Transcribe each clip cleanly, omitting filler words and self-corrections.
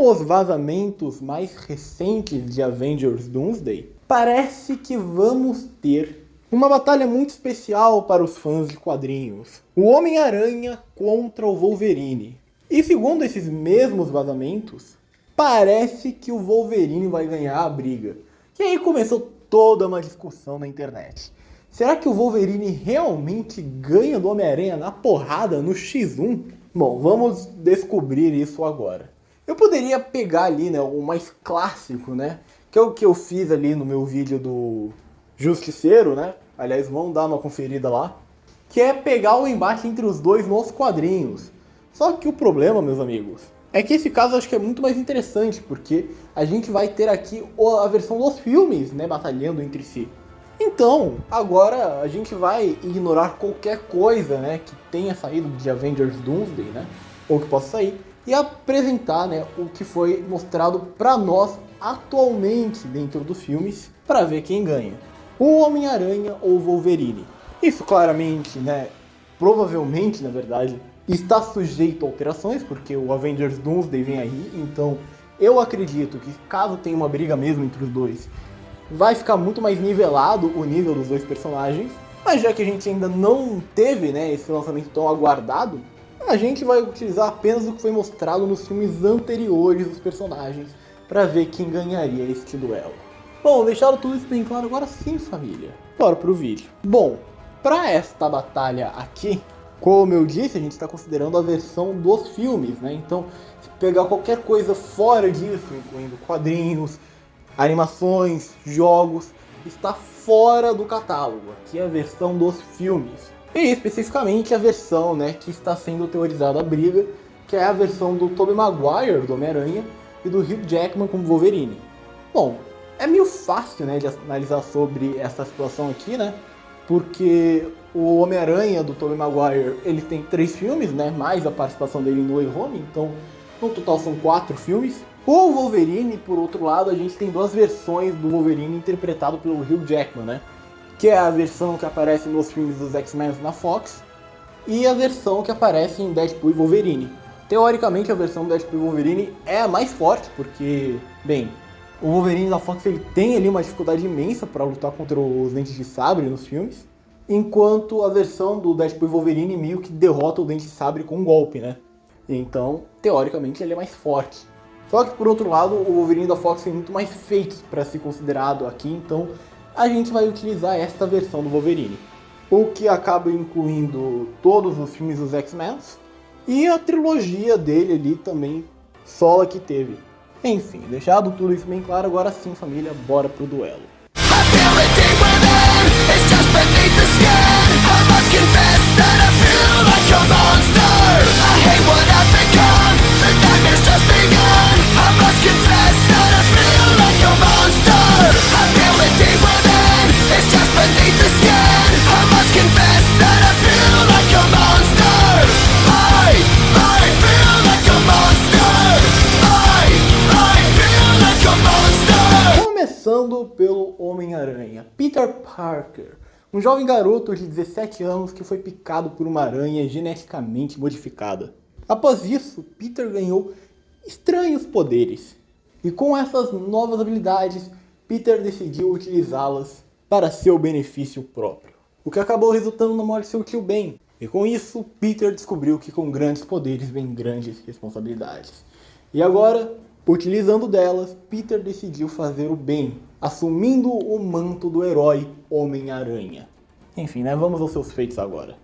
Com os vazamentos mais recentes de Avengers Doomsday, parece que vamos ter uma batalha muito especial para os fãs de quadrinhos. O Homem-Aranha contra o Wolverine. E segundo esses mesmos vazamentos, parece que o Wolverine vai ganhar a briga. E aí começou toda uma discussão na internet. Será que o Wolverine realmente ganha do Homem-Aranha na porrada no X1? Bom, vamos descobrir isso agora. Eu poderia pegar ali, né, o mais clássico, né, que é o que eu fiz ali no meu vídeo do Justiceiro, né? Aliás, vamos dar uma conferida lá. Que é pegar o embate entre os dois nos quadrinhos. Só que o problema, meus amigos, é que esse caso eu acho que é muito mais interessante, porque a gente vai ter aqui a versão dos filmes, né, batalhando entre si. Então, agora a gente vai ignorar qualquer coisa, né, que tenha saído de Avengers Doomsday, né, ou que possa sair, e apresentar, né, o que foi mostrado pra nós atualmente dentro dos filmes, para ver quem ganha. O Homem-Aranha ou o Wolverine. Isso claramente, né, provavelmente, na verdade, está sujeito a alterações, porque o Avengers Doomsday vem aí, então eu acredito que caso tenha uma briga mesmo entre os dois, vai ficar muito mais nivelado o nível dos dois personagens, mas já que a gente ainda não teve, né, esse lançamento tão aguardado, a gente vai utilizar apenas o que foi mostrado nos filmes anteriores dos personagens para ver quem ganharia este duelo. Bom, deixado tudo isso bem claro, agora sim, família, bora pro vídeo. Bom, para esta batalha aqui, como eu disse, a gente está considerando a versão dos filmes, né? Então, se pegar qualquer coisa fora disso, incluindo quadrinhos, animações, jogos, está fora do catálogo. Aqui é a versão dos filmes. E especificamente a versão, né, que está sendo teorizada a briga, que é a versão do Tobey Maguire, do Homem-Aranha, e do Hugh Jackman como Wolverine. Bom, é meio fácil, né, de analisar sobre essa situação aqui, né? Porque o Homem-Aranha do Tobey Maguire, ele tem 3 filmes, né, mais a participação dele no Way Home, então no total são 4 filmes. O Wolverine, por outro lado, a gente tem 2 versões do Wolverine interpretado pelo Hugh Jackman, né? Que é a versão que aparece nos filmes dos X-Men na Fox e a versão que aparece em Deadpool e Wolverine. Teoricamente, a versão do Deadpool e Wolverine é a mais forte, porque, bem, o Wolverine da Fox ele tem ali uma dificuldade imensa para lutar contra os Dentes de Sabre nos filmes, enquanto a versão do Deadpool e Wolverine meio que derrota o Dente de Sabre com um golpe, né? Então, teoricamente, ele é mais forte. Só que, por outro lado, o Wolverine da Fox tem muito mais feitos para ser considerado aqui, então a gente vai utilizar esta versão do Wolverine. O que acaba incluindo todos os filmes dos X-Men e a trilogia dele ali também, solo que teve. Enfim, deixado tudo isso bem claro, agora sim, família, bora pro duelo. Começando pelo Homem-Aranha, Peter Parker, um jovem garoto de 17 anos que foi picado por uma aranha geneticamente modificada. Após isso, Peter ganhou estranhos poderes, e com essas novas habilidades, Peter decidiu utilizá-las para seu benefício próprio, o que acabou resultando na morte de seu tio Ben. E com isso, Peter descobriu que com grandes poderes vem grandes responsabilidades. E agora, utilizando delas, Peter decidiu fazer o bem, assumindo o manto do herói Homem-Aranha. Enfim, né, vamos aos seus feitos agora.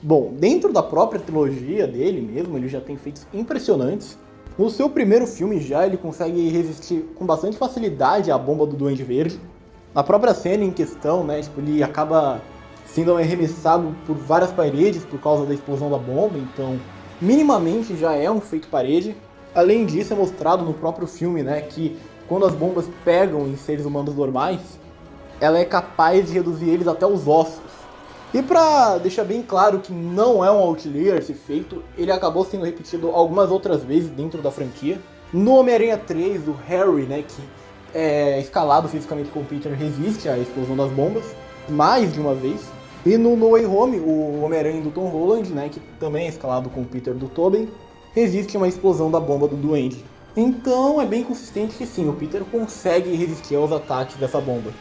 Bom, dentro da própria trilogia dele mesmo, ele já tem feitos impressionantes. No seu primeiro filme já ele consegue resistir com bastante facilidade à bomba do Duende Verde. Na própria cena em questão, né, tipo, ele acaba sendo arremessado por várias paredes por causa da explosão da bomba, então minimamente já é um feito parede. Além disso, é mostrado no próprio filme, né, que quando as bombas pegam em seres humanos normais, ela é capaz de reduzir eles até os ossos. E pra deixar bem claro que não é um outlier esse feito, ele acabou sendo repetido algumas outras vezes dentro da franquia. No Homem-Aranha 3, o Harry, né, que é escalado fisicamente com o Peter, resiste à explosão das bombas, mais de uma vez. E no No Way Home, o Homem-Aranha do Tom Holland, né, que também é escalado com o Peter do Tobey, resiste a uma explosão da bomba do Duende. Então é bem consistente que sim, o Peter consegue resistir aos ataques dessa bomba.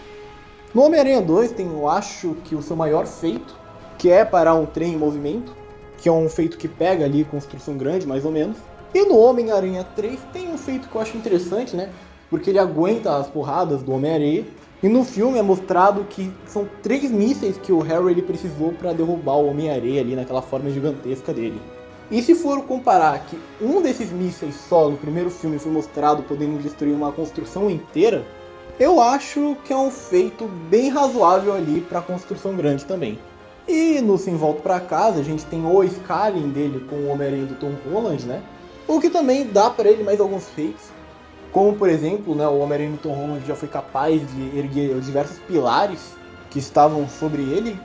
No Homem-Aranha 2 tem, eu acho, que o seu maior feito, que é parar um trem em movimento, que é um feito que pega ali construção grande, mais ou menos. E no Homem-Aranha 3 tem um feito que eu acho interessante, né? Porque ele aguenta as porradas do Homem-Aranha. E no filme é mostrado que são 3 mísseis que o Harry ele precisou para derrubar o Homem-Aranha ali naquela forma gigantesca dele. E se for comparar que um desses mísseis só no primeiro filme foi mostrado podendo destruir uma construção inteira, eu acho que é um feito bem razoável ali para a construção grande também. E no Sem Volta para Casa a gente tem o Scaling dele com o Homem-Aranha do Tom Holland, né? O que também dá para ele mais alguns feitos. Como, por exemplo, né, o Homem-Aranha do Tom Holland já foi capaz de erguer diversos pilares que estavam sobre ele,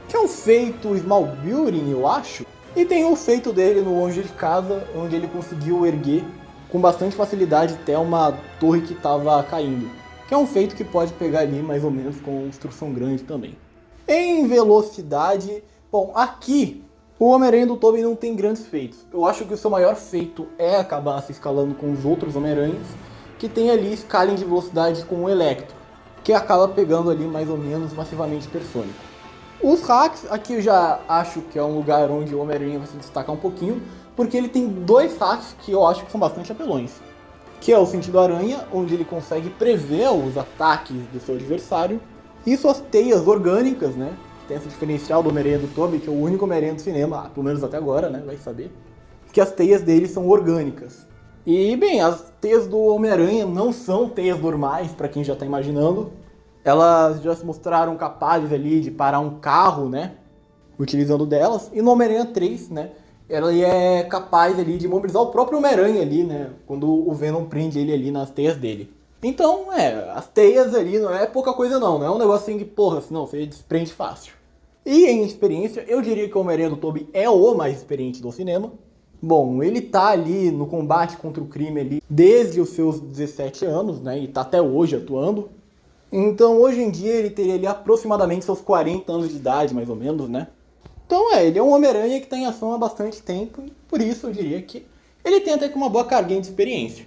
que é um feito Small Building, eu acho. E tem o feito dele no Longe de Casa, onde ele conseguiu erguer com bastante facilidade até uma torre que estava caindo. Que é um feito que pode pegar ali mais ou menos com construção grande também. Em velocidade, bom, aqui o Homem-Aranha do Tobey não tem grandes feitos. Eu acho que o seu maior feito é acabar se escalando com os outros Homem-Aranhas, que tem ali escaling de velocidade com o Electro, que acaba pegando ali mais ou menos massivamente hipersônico. Os hacks, aqui eu já acho que é um lugar onde o Homem-Aranha vai se destacar um pouquinho, porque ele tem 2 hacks que eu acho que são bastante apelões. Que é o Sentido Aranha, onde ele consegue prever os ataques do seu adversário, e suas teias orgânicas, né? Tem esse diferencial do Homem-Aranha do Tobey, que é o único Homem-Aranha do cinema, pelo menos até agora, né? Vai saber. Que as teias dele são orgânicas. E, bem, as teias do Homem-Aranha não são teias normais, para quem já está imaginando. Elas já se mostraram capazes ali de parar um carro, né? Utilizando delas. E no Homem-Aranha 3, né? Ela é capaz ali de mobilizar o próprio Homem-Aranha ali, né? Quando o Venom prende ele ali nas teias dele. Então, as teias ali não é pouca coisa não é um negócio assim que, porra, senão você desprende fácil. E em experiência, eu diria que o Homem-Aranha do Tobey é o mais experiente do cinema. Bom, ele tá ali no combate contra o crime ali desde os seus 17 anos, né? E tá até hoje atuando. Então, hoje em dia, ele teria ali aproximadamente seus 40 anos de idade, mais ou menos, né? Então, ele é um Homem-Aranha que está em ação há bastante tempo, e por isso eu diria que ele tem até que uma boa carguinha de experiência.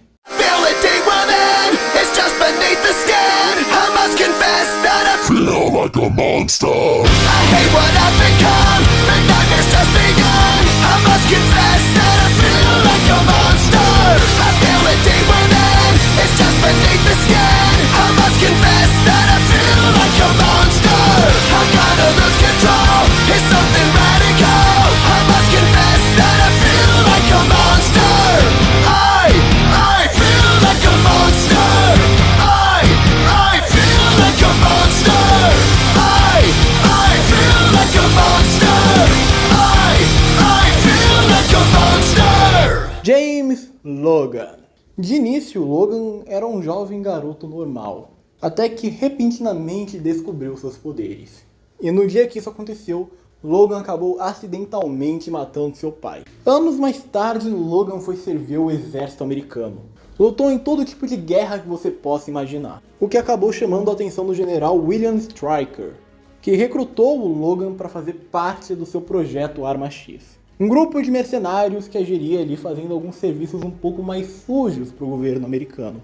James Logan. De início, Logan era um jovem garoto normal, até que repentinamente descobriu seus poderes. E no dia que isso aconteceu, Logan acabou acidentalmente matando seu pai. Anos mais tarde, Logan foi servir o exército americano. Lutou em todo tipo de guerra que você possa imaginar, o que acabou chamando a atenção do general William Stryker, que recrutou o Logan para fazer parte do seu projeto Arma X. Um grupo de mercenários que agiria ali fazendo alguns serviços um pouco mais sujos para o governo americano.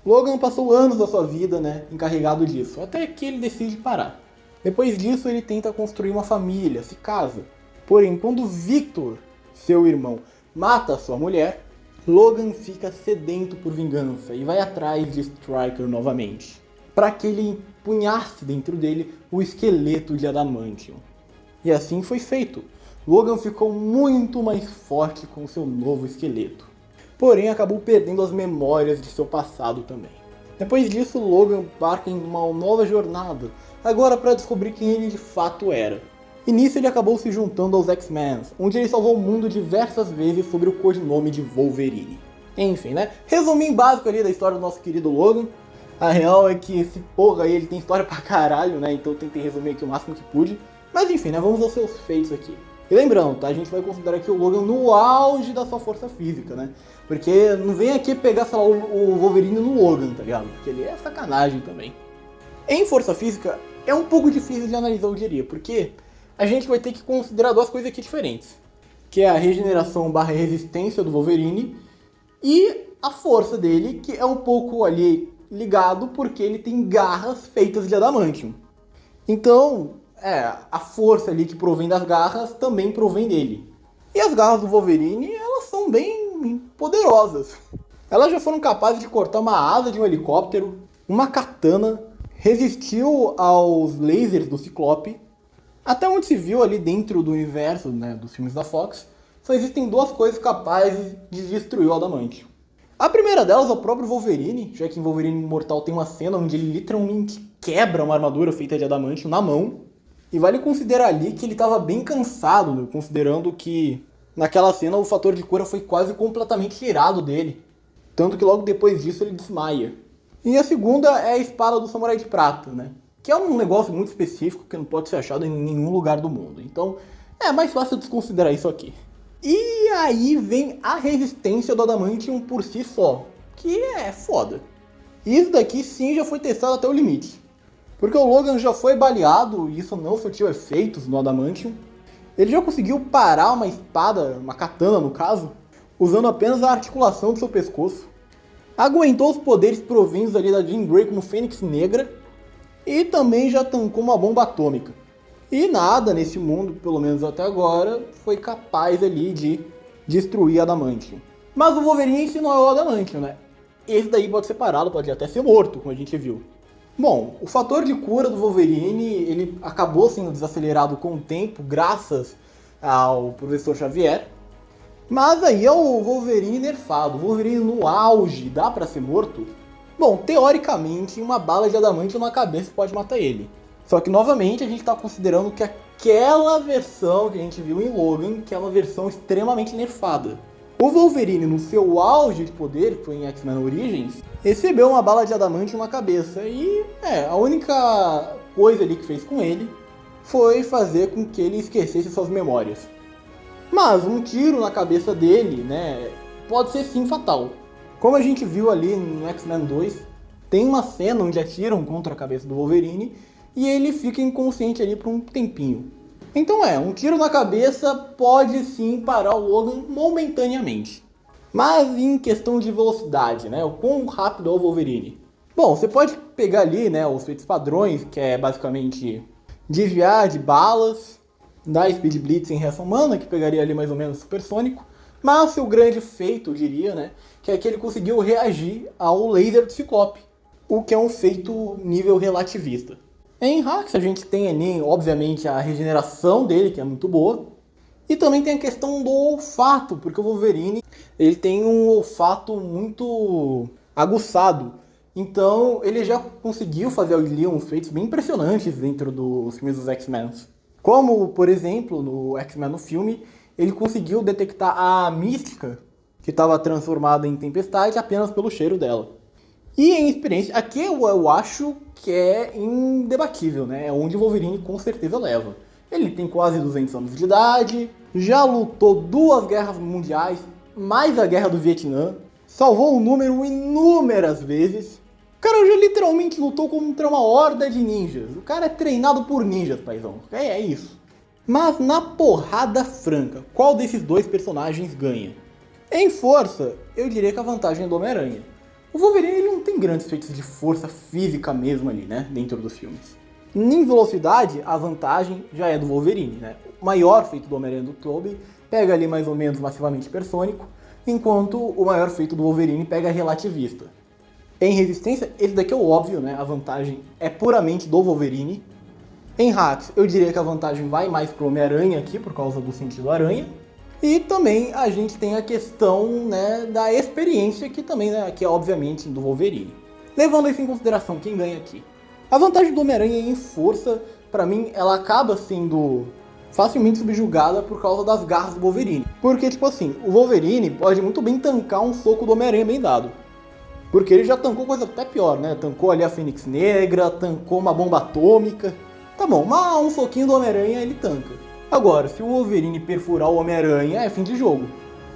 Logan passou anos da sua vida, né, encarregado disso, até que ele decide parar. Depois disso ele tenta construir uma família, se casa. Porém, quando Victor, seu irmão, mata sua mulher, Logan fica sedento por vingança e vai atrás de Stryker novamente, para que ele empunhasse dentro dele o esqueleto de Adamantium. E assim foi feito. Logan ficou muito mais forte com seu novo esqueleto. Porém, acabou perdendo as memórias de seu passado também. Depois disso, Logan embarca em uma nova jornada, agora para descobrir quem ele de fato era. E nisso ele acabou se juntando aos X-Men, onde ele salvou o mundo diversas vezes sob o codinome de Wolverine. Enfim, né? Resuminho básico ali da história do nosso querido Logan. A real é que esse porra aí, ele tem história pra caralho, né? Então eu tentei resumir aqui o máximo que pude. Mas enfim, né? Vamos aos seus feitos aqui. E lembrando, tá? A gente vai considerar aqui o Logan no auge da sua força física, né? Porque não vem aqui pegar, sei lá, o Wolverine no Logan, tá ligado? Porque ele é sacanagem também. Em força física, é um pouco difícil de analisar, eu diria, porque a gente vai ter que considerar 2 coisas aqui diferentes. Que é a regeneração / resistência do Wolverine e a força dele, que é um pouco ali ligado porque ele tem garras feitas de adamantium. Então, a força ali que provém das garras também provém dele. E as garras do Wolverine, elas são bem poderosas. Elas já foram capazes de cortar uma asa de um helicóptero, uma katana, resistiu aos lasers do Ciclope. Até onde se viu ali dentro do universo, né, dos filmes da Fox, só existem duas coisas capazes de destruir o adamantium. A primeira delas é o próprio Wolverine, já que em Wolverine Imortal tem uma cena onde ele literalmente quebra uma armadura feita de adamantium na mão. E vale considerar ali que ele estava bem cansado, né, considerando que naquela cena o fator de cura foi quase completamente tirado dele. Tanto que logo depois disso ele desmaia. E a segunda é a espada do Samurai de Prata, né? Que é um negócio muito específico que não pode ser achado em nenhum lugar do mundo. Então é mais fácil desconsiderar isso aqui. E aí vem a resistência do adamantium por si só, que é foda. Isso daqui sim já foi testado até o limite. Porque o Logan já foi baleado e isso não surtiu efeitos no adamantium. Ele já conseguiu parar uma espada, uma katana no caso, usando apenas a articulação do seu pescoço. Aguentou os poderes provindos ali da Jean Grey como Fênix Negra. E também já tancou uma bomba atômica. E nada nesse mundo, pelo menos até agora, foi capaz ali de destruir adamantium. Mas o Wolverine esse não é o adamantium, né? Esse daí pode ser parado, pode até ser morto, como a gente viu. Bom, o fator de cura do Wolverine, ele acabou sendo desacelerado com o tempo, graças ao Professor Xavier. Mas aí é o Wolverine nerfado. O Wolverine no auge, dá pra ser morto? Bom, teoricamente, uma bala de adamantium na cabeça pode matar ele. Só que, novamente, a gente tá considerando que aquela versão que a gente viu em Logan, que é uma versão extremamente nerfada. O Wolverine, no seu auge de poder, que foi em X-Men Origins, recebeu uma bala de adamantium na cabeça. E, a única coisa ali que fez com ele foi fazer com que ele esquecesse suas memórias. Mas um tiro na cabeça dele, né, pode ser sim fatal. Como a gente viu ali no X-Men 2, tem uma cena onde atiram contra a cabeça do Wolverine e ele fica inconsciente ali por um tempinho. Então um tiro na cabeça pode sim parar o Logan momentaneamente. Mas em questão de velocidade, né, o quão rápido é o Wolverine? Bom, você pode pegar ali, né, os feitos padrões, que é basicamente desviar de balas, dar Speed Blitz em reação humana, que pegaria ali mais ou menos supersônico. Mas o seu grande feito, eu diria, né, que é que ele conseguiu reagir ao laser do Ciclope, o que é um feito nível relativista. Em Hacks a gente tem ali, obviamente, a regeneração dele, que é muito boa, e também tem a questão do olfato, porque o Wolverine ele tem um olfato muito aguçado. Então ele já conseguiu fazer ali uns feitos bem impressionantes dentro dos filmes dos X-Men. Como, por exemplo, no X-Men no filme, ele conseguiu detectar a Mística, que estava transformada em Tempestade, apenas pelo cheiro dela. E em experiência, aqui eu acho que é indebatível, né? É onde o Wolverine com certeza leva. Ele tem quase 200 anos de idade, já lutou 2 guerras mundiais, mais a guerra do Vietnã, salvou um número inúmeras vezes. O cara já literalmente lutou contra uma horda de ninjas. O cara é treinado por ninjas, paizão. É isso. Mas na porrada franca, qual desses dois personagens ganha? Em força, eu diria que a vantagem é do Homem-Aranha. O Wolverine ele não tem grandes feitos de força física mesmo ali, né, dentro dos filmes. Em velocidade, a vantagem já é do Wolverine, né? O maior feito do Homem-Aranha do Tobey pega ali mais ou menos massivamente hipersônico, enquanto o maior feito do Wolverine pega relativista. Em resistência, esse daqui é o óbvio, né? A vantagem é puramente do Wolverine. Em hacks, eu diria que a vantagem vai mais pro Homem-Aranha aqui, por causa do sentido aranha. E também a gente tem a questão, né, da experiência, que também, né, que é obviamente do Wolverine. Levando isso em consideração, quem ganha aqui? A vantagem do Homem-Aranha em força, pra mim, ela acaba sendo facilmente subjugada por causa das garras do Wolverine. Porque, tipo assim, o Wolverine pode muito bem tancar um soco do Homem-Aranha bem dado. Porque ele já tancou coisa até pior, né? Tancou ali a Fênix Negra, tancou uma bomba atômica. Tá bom, mas um soquinho do Homem-Aranha ele tanca. Agora, se o Wolverine perfurar o Homem-Aranha, é fim de jogo.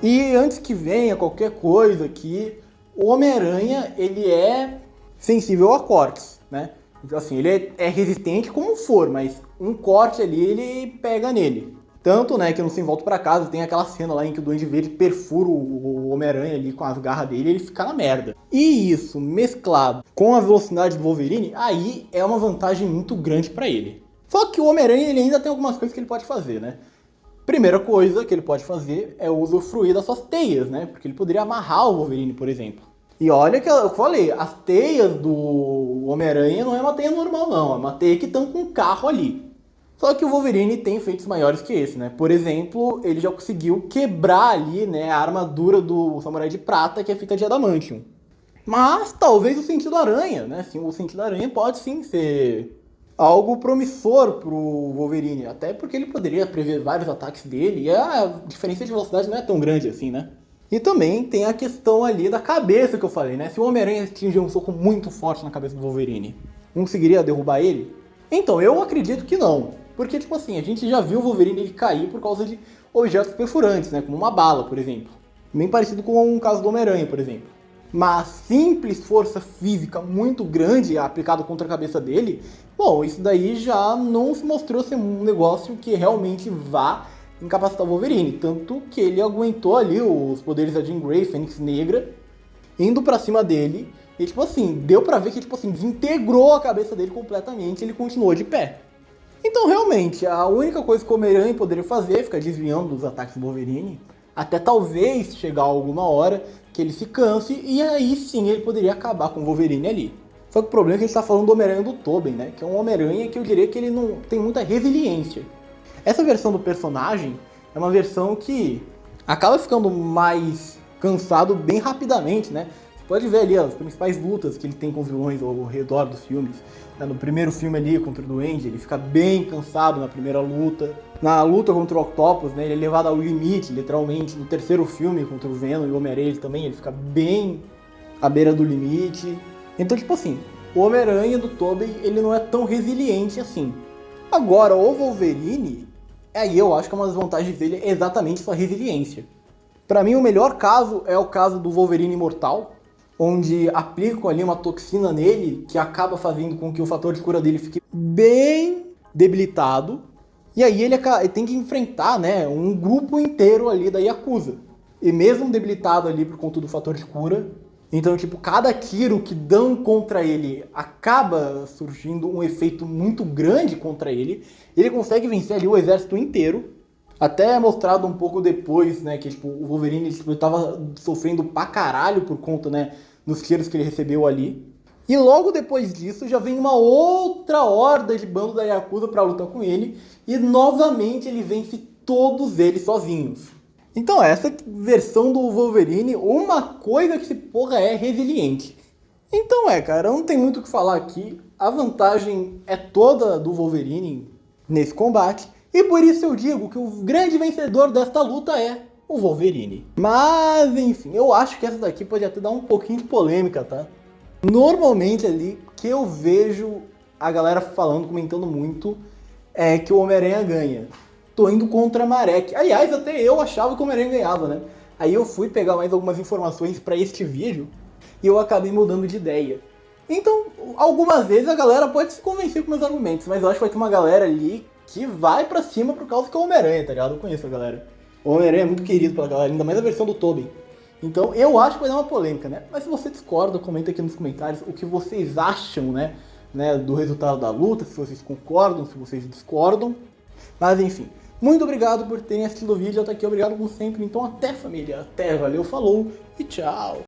E antes que venha qualquer coisa aqui, o Homem-Aranha, ele é sensível a cortes, né? Então, assim, ele é resistente como for, mas um corte ali, ele pega nele. Tanto, né, que no Sem Volta Pra Casa tem aquela cena lá em que o Duende Verde perfura o Homem-Aranha ali com as garras dele e ele fica na merda. E isso, mesclado com a velocidade do Wolverine, aí é uma vantagem muito grande pra ele. Só que o Homem-Aranha ele ainda tem algumas coisas que ele pode fazer, né? Primeira coisa que ele pode fazer é usufruir das suas teias, né? Porque ele poderia amarrar o Wolverine, por exemplo. E olha que eu falei, as teias do Homem-Aranha não é uma teia normal não, é uma teia que estão com um carro ali. Só que o Wolverine tem feitos maiores que esse, né? Por exemplo, ele já conseguiu quebrar ali, né, a armadura do Samurai de Prata, que é feita de adamantium. Mas talvez o Sentido Aranha, né? Sim, o Sentido Aranha pode sim ser algo promissor pro Wolverine, até porque ele poderia prever vários ataques dele e a diferença de velocidade não é tão grande assim, né? E também tem a questão ali da cabeça que eu falei, né? Se o Homem-Aranha atingir um soco muito forte na cabeça do Wolverine, conseguiria derrubar ele? Então, eu acredito que não. Porque, tipo assim, a gente já viu o Wolverine ele cair por causa de objetos perfurantes, né? Como uma bala, por exemplo. Bem parecido com o caso do Homem-Aranha, por exemplo. Mas simples força física muito grande aplicada contra a cabeça dele, bom, isso daí já não se mostrou ser um negócio que realmente vá incapacitar o Wolverine. Tanto que ele aguentou ali os poderes da Jean Grey, Fênix Negra, indo pra cima dele. E, tipo assim, deu pra ver que, tipo assim, desintegrou a cabeça dele completamente e ele continuou de pé. Então, realmente, a única coisa que o Homem-Aranha poderia fazer é ficar desviando dos ataques do Wolverine, até talvez chegar alguma hora que ele se canse, e aí sim ele poderia acabar com o Wolverine ali. Só que o problema é que a gente está falando do Homem-Aranha do Tobey, né? Que é um Homem-Aranha que eu diria que ele não tem muita resiliência. Essa versão do personagem é uma versão que acaba ficando mais cansado bem rapidamente, né? Você pode ver ali as principais lutas que ele tem com os vilões ao redor dos filmes. No primeiro filme ali, contra o Duende, ele fica bem cansado na primeira luta. Na luta contra o Octopus, né, ele é levado ao limite, literalmente. No terceiro filme, contra o Venom e o Homem-Aranha, ele fica bem à beira do limite. Então, tipo assim, o Homem-Aranha do Tobey, ele não é tão resiliente assim. Agora, o Wolverine, aí eu acho que uma das vantagens dele é exatamente sua resiliência. Pra mim, o melhor caso é o caso do Wolverine Imortal, onde aplicam ali uma toxina nele que acaba fazendo com que o fator de cura dele fique bem debilitado. E aí ele tem que enfrentar, né, um grupo inteiro ali da Yakuza. E mesmo debilitado ali por conta do fator de cura, então, tipo, cada tiro que dão contra ele acaba surgindo um efeito muito grande contra ele. Ele consegue vencer ali o exército inteiro. Até é mostrado um pouco depois, né, que tipo, o Wolverine ele tava sofrendo pra caralho por conta, né, dos tiros que ele recebeu ali. E logo depois disso já vem uma outra horda de bando da Yakuza pra lutar com ele. E novamente ele vence todos eles sozinhos. Então essa versão do Wolverine, uma coisa que esse porra é resiliente. Então cara, não tem muito o que falar aqui. A vantagem é toda do Wolverine nesse combate. E por isso eu digo que o grande vencedor desta luta é o Wolverine. Mas, enfim, eu acho que essa daqui pode até dar um pouquinho de polêmica, tá? Normalmente ali, que eu vejo a galera falando, comentando muito, é que o Homem-Aranha ganha. Tô indo contra a maré. Aliás, até eu achava que o Homem-Aranha ganhava, né? Aí eu fui pegar mais algumas informações pra este vídeo e eu acabei mudando de ideia. Então, algumas vezes a galera pode se convencer com meus argumentos, mas eu acho que vai ter uma galera ali que vai pra cima por causa que é o Homem-Aranha, tá ligado? Eu conheço a galera. O Homem-Aranha é muito querido pela galera, ainda mais a versão do Tobey. Então eu acho que vai dar uma polêmica, né? Mas se você discorda, comenta aqui nos comentários o que vocês acham, né, do resultado da luta, se vocês concordam, se vocês discordam. Mas enfim, muito obrigado por terem assistido o vídeo até aqui, obrigado como sempre. Então até família, até, valeu, falou e tchau!